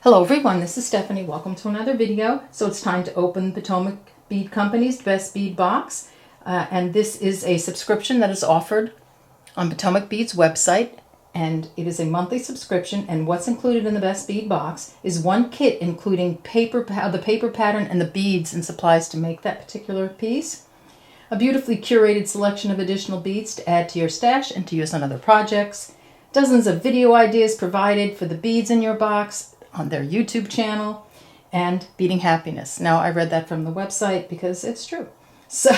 Hello everyone, this is Stephanie. Welcome to another video. So it's time to open Potomac Bead Company's Best Bead Box. And this is a subscription that is offered on Potomac Bead's website. And it is a monthly subscription. And what's included in the Best Bead Box is one kit including the paper pattern and the beads and supplies to make that particular piece. A beautifully curated selection of additional beads to add to your stash and to use on other projects. Dozens of video ideas provided for the beads in your box on their YouTube channel, and Beading Happiness. Now, I read that from the website because it's true. So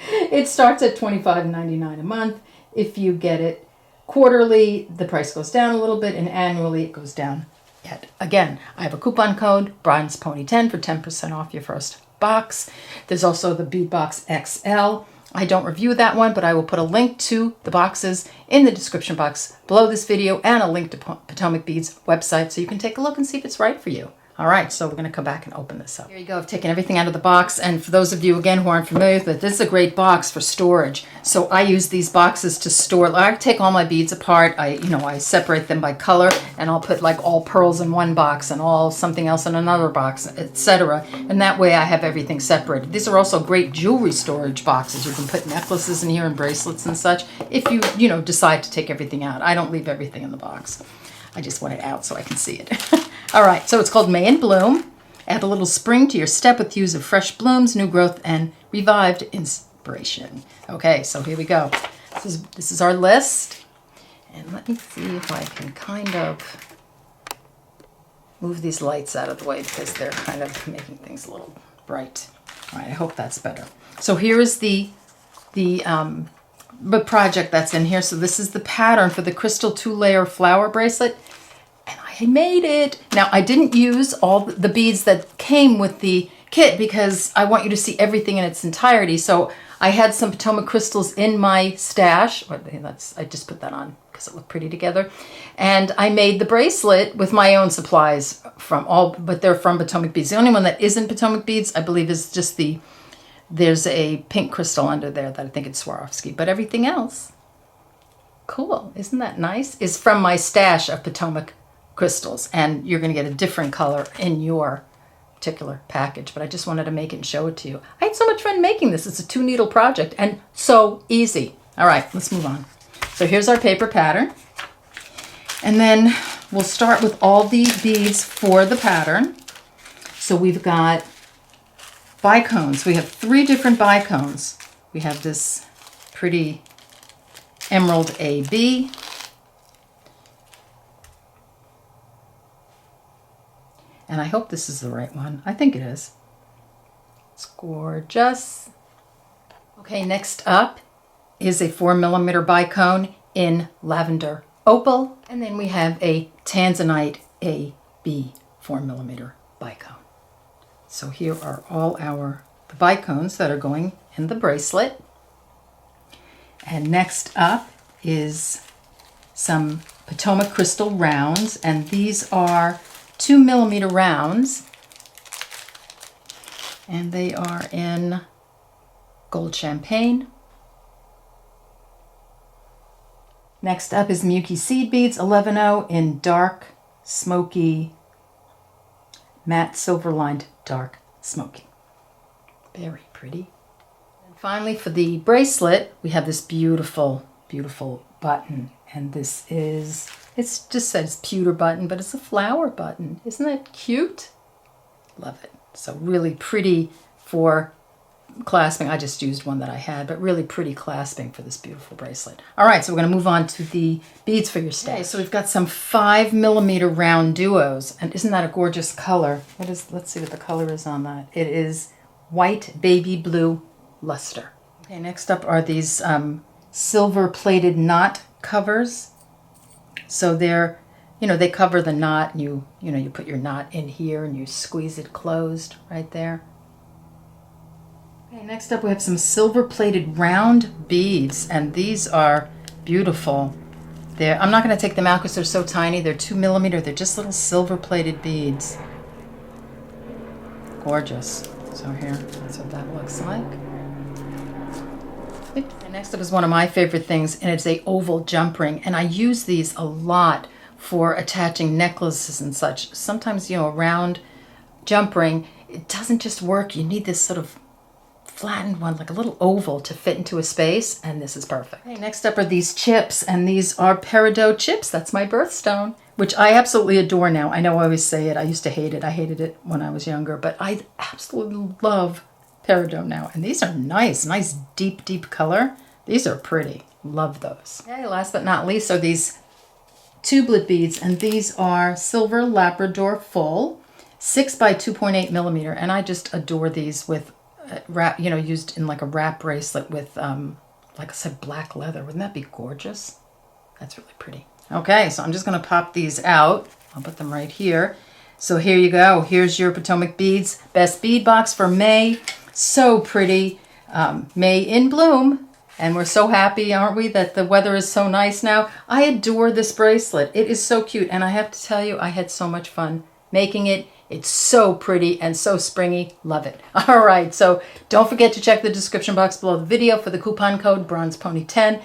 it starts at $25.99 a month. If you get it quarterly, the price goes down a little bit, and annually it goes down yet again. I have a coupon code, Bronzepony10, for 10% off your first box. There's also the Bead Box XL. I don't review that one, but I will put a link to the boxes in the description box below this video and a link to Potomac Beads website so you can take a look and see if it's right for you. All right, so we're going to come back and open this up. Here you go. I've taken everything out of the box, and for those of you, again, who aren't familiar with it, this is a great box for storage. So I use these boxes to store. I take all my beads apart. I separate them by color, and I'll put like all pearls in one box and all something else in another box, etc. And that way I have everything separated. These are also great jewelry storage boxes. You can put necklaces in here and bracelets and such if you decide to take everything out. I don't leave everything in the box. I just want it out so I can see it. All right, so it's called May in Bloom. Add a little spring to your step with use of fresh blooms, new growth, and revived inspiration. Okay, so here we go. This is our list. And let me see if I can kind of move these lights out of the way because they're kind of making things a little bright. All right, I hope that's better. So here is the project that's in here. So this is the pattern for the crystal 2-layer flower bracelet. And I made it. Now, I didn't use all the beads that came with the kit because I want you to see everything in its entirety. So I had some Potomac crystals in my stash. I just put that on because it looked pretty together. And I made the bracelet with my own supplies but they're from Potomac Beads. The only one that isn't Potomac Beads, I believe, is just there's a pink crystal under there that I think it's Swarovski. But everything else, cool. Isn't that nice? Is from my stash of Potomac crystals, and you're going to get a different color in your particular package, but I just wanted to make it and show it to you. I had so much fun making this. It's a 2-needle project and so easy. All right, let's move on. So here's our paper pattern, and then we'll start with all the beads for the pattern. So we've got bicones. We have 3 different bicones. We have this pretty emerald AB, and I hope this is the right one. I think it is. It's gorgeous. Okay, next up is a 4mm bicone in lavender opal. And then we have a tanzanite AB 4mm bicone. So here are all the bicones that are going in the bracelet. And next up is some Potomac crystal rounds. And these are 2mm rounds, and they are in gold champagne. Next up is Miyuki Seed Beads 11-0 in dark, smoky, matte silver-lined dark smoky. Very pretty. And finally, for the bracelet, we have this beautiful, beautiful button, and this is... It just says pewter button, but it's a flower button. Isn't that cute? Love it. So really pretty for clasping. I just used one that I had, but really pretty clasping for this beautiful bracelet. All right, so we're going to move on to the beads for your stash. Okay, so we've got some 5mm round duos, and isn't that a gorgeous color? Let's see what the color is on that. It is white baby blue luster. Okay, next up are these silver-plated knot covers. So they're, they cover the knot, and you put your knot in here and you squeeze it closed right there. Okay, next up we have some silver-plated round beads, and these are beautiful. I'm not going to take them out because they're so tiny. They're 2mm. They're just little silver-plated beads. Gorgeous. So here, that's what that looks like. And next up is one of my favorite things, and it's a oval jump ring, and I use these a lot for attaching necklaces and such. Sometimes, you know, a round jump ring, it doesn't just work. You need this sort of flattened one, like a little oval to fit into a space, and this is perfect. Okay, next up are these chips, and these are peridot chips. That's my birthstone, which I absolutely adore now. I know I always say it. I used to hate it. I hated it when I was younger, but I absolutely love peridot now. And these are nice deep, deep color. These are pretty. Love those. Okay, last but not least are these tubeless beads, and these are silver Labrador full, 6 by 2.8 millimeter, and I just adore these with wrap, you know, used in like a wrap bracelet with, like I said, black leather. Wouldn't that be gorgeous? That's really pretty. Okay, so I'm just going to pop these out. I'll put them right here. So here you go. Here's your Potomac Beads Best Bead Box for May. So pretty. May in bloom. And we're so happy, aren't we, that the weather is so nice now. I adore this bracelet. It is so cute. And I have to tell you, I had so much fun making it. It's so pretty and so springy. Love it. All right, so don't forget to check the description box below the video for the coupon code Bronzepony10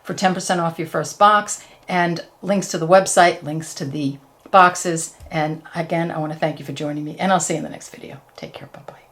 for 10% off your first box, and links to the website, links to the boxes. And again, I want to thank you for joining me, and I'll see you in the next video. Take care. Bye-bye.